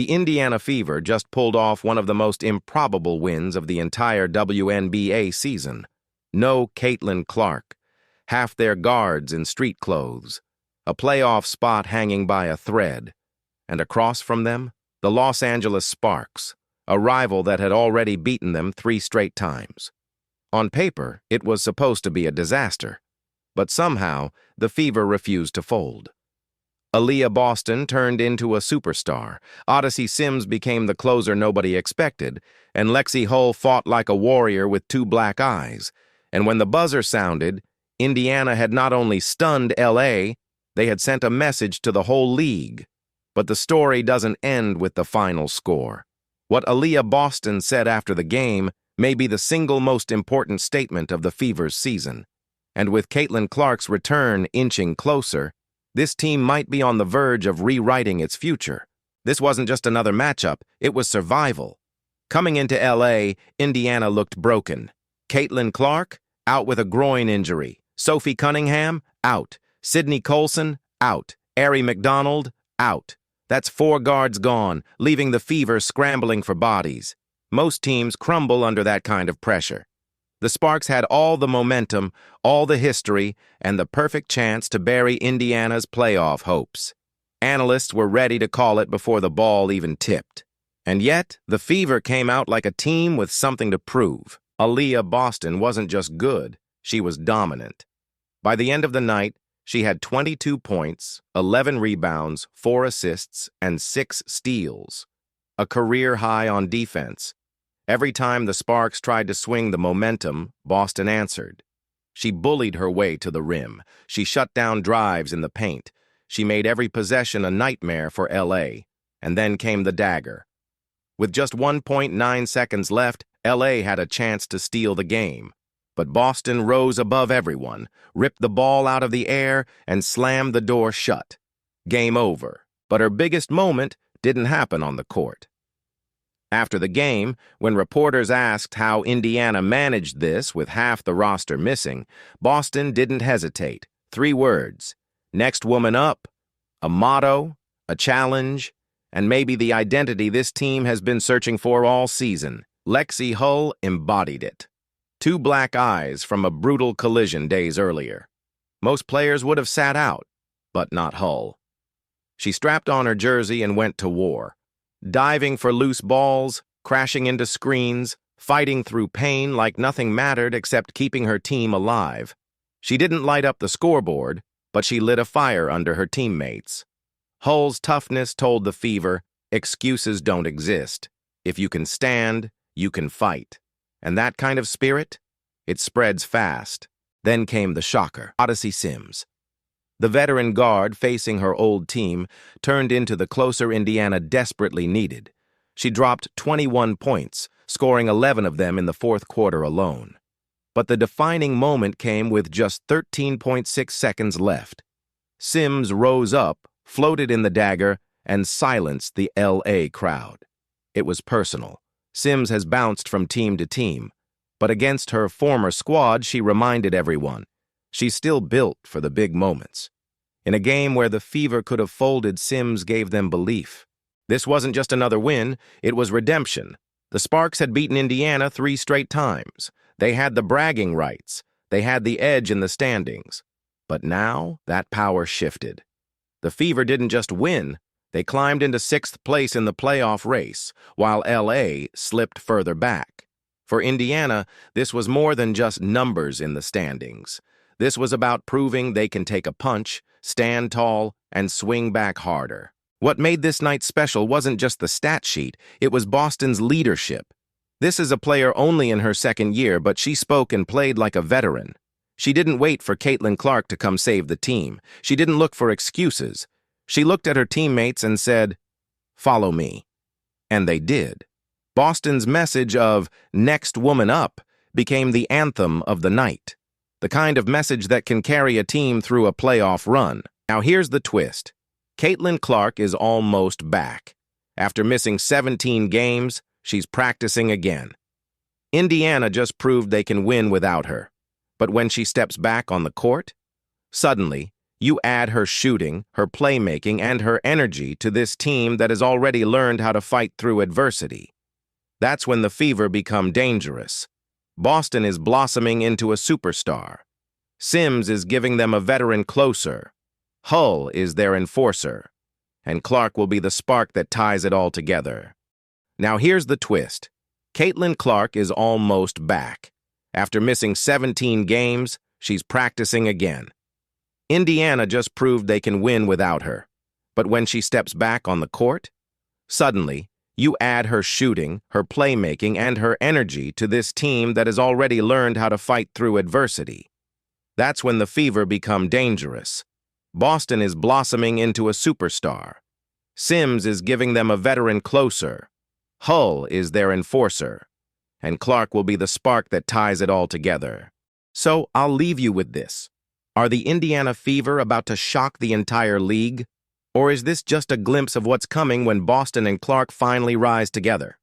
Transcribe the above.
The Indiana Fever just pulled off one of the most improbable wins of the entire WNBA season. No Caitlin Clark, half their guards in street clothes, a playoff spot hanging by a thread, and across from them, the Los Angeles Sparks, a rival that had already beaten them 3 straight times. On paper, it was supposed to be a disaster, but somehow the Fever refused to fold. Aliyah Boston turned into a superstar, Odyssey Sims became the closer nobody expected, and Lexie Hull fought like a warrior with 2 black eyes. And when the buzzer sounded, Indiana had not only stunned LA, they had sent a message to the whole league. But the story doesn't end with the final score. What Aliyah Boston said after the game may be the single most important statement of the Fever's season. And with Caitlin Clark's return inching closer, this team might be on the verge of rewriting its future. This wasn't just another matchup, it was survival. Coming into LA, Indiana looked broken. Caitlin Clark, out with a groin injury. Sophie Cunningham, out. Sydney Colson, out. Ari McDonald, out. That's 4 guards gone, leaving the Fever scrambling for bodies. Most teams crumble under that kind of pressure. The Sparks had all the momentum, all the history, and the perfect chance to bury Indiana's playoff hopes. Analysts were ready to call it before the ball even tipped. And yet, the Fever came out like a team with something to prove. Aliyah Boston wasn't just good, she was dominant. By the end of the night, she had 22 points, 11 rebounds, 4 assists, and 6 steals. A career high on defense. Every time the Sparks tried to swing the momentum, Boston answered. She bullied her way to the rim. She shut down drives in the paint. She made every possession a nightmare for LA. And then came the dagger. With just 1.9 seconds left, LA had a chance to steal the game. But Boston rose above everyone, ripped the ball out of the air, and slammed the door shut. Game over. But her biggest moment didn't happen on the court. After the game, when reporters asked how Indiana managed this with half the roster missing, Boston didn't hesitate. 3 words: next woman up, a motto, a challenge, and maybe the identity this team has been searching for all season. Lexie Hull embodied it. 2 black eyes from a brutal collision days earlier. Most players would have sat out, but not Hull. She strapped on her jersey and went to war. Diving for loose balls, crashing into screens, fighting through pain like nothing mattered except keeping her team alive. She didn't light up the scoreboard, but she lit a fire under her teammates. Hull's toughness told the Fever, excuses don't exist. If you can stand, you can fight. And that kind of spirit, it spreads fast. Then came the shocker, Odyssey Sims. The veteran guard facing her old team turned into the closer Indiana desperately needed. She dropped 21 points, scoring 11 of them in the 4th quarter alone. But the defining moment came with just 13.6 seconds left. Sims rose up, floated in the dagger, and silenced the LA crowd. It was personal. Sims has bounced from team to team, but against her former squad, she reminded everyone. She's still built for the big moments. In a game where the Fever could have folded, Sims gave them belief. This wasn't just another win, it was redemption. The Sparks had beaten Indiana 3 straight times. They had the bragging rights. They had the edge in the standings. But now, that power shifted. The Fever didn't just win, they climbed into 6th place in the playoff race, while LA slipped further back. For Indiana, this was more than just numbers in the standings. This was about proving they can take a punch, stand tall, and swing back harder. What made this night special wasn't just the stat sheet, it was Boston's leadership. This is a player only in her 2nd year, but she spoke and played like a veteran. She didn't wait for Caitlin Clark to come save the team. She didn't look for excuses. She looked at her teammates and said, "Follow me." And they did. Boston's message of "next woman up" became the anthem of the night. The kind of message that can carry a team through a playoff run. Now here's the twist. Caitlin Clark is almost back. After missing 17 games, she's practicing again. Indiana just proved they can win without her. But when she steps back on the court, suddenly, You add her shooting, her playmaking, and her energy to this team that has already learned how to fight through adversity. That's when the Fever become dangerous. Boston is blossoming into a superstar. Sims is giving them a veteran closer. Hull is their enforcer. And Clark will be the spark that ties it all together. Now here's the twist. Caitlin Clark is almost back. After missing 17 games, she's practicing again. Indiana just proved they can win without her. But when she steps back on the court, suddenly, you add her shooting, her playmaking, and her energy to this team that has already learned how to fight through adversity. That's when the Fever become dangerous. Boston is blossoming into a superstar. Sims is giving them a veteran closer. Hull is their enforcer. And Clark will be the spark that ties it all together. So I'll leave you with this. Are the Indiana Fever about to shock the entire league? Or is this just a glimpse of what's coming when Boston and Clark finally rise together?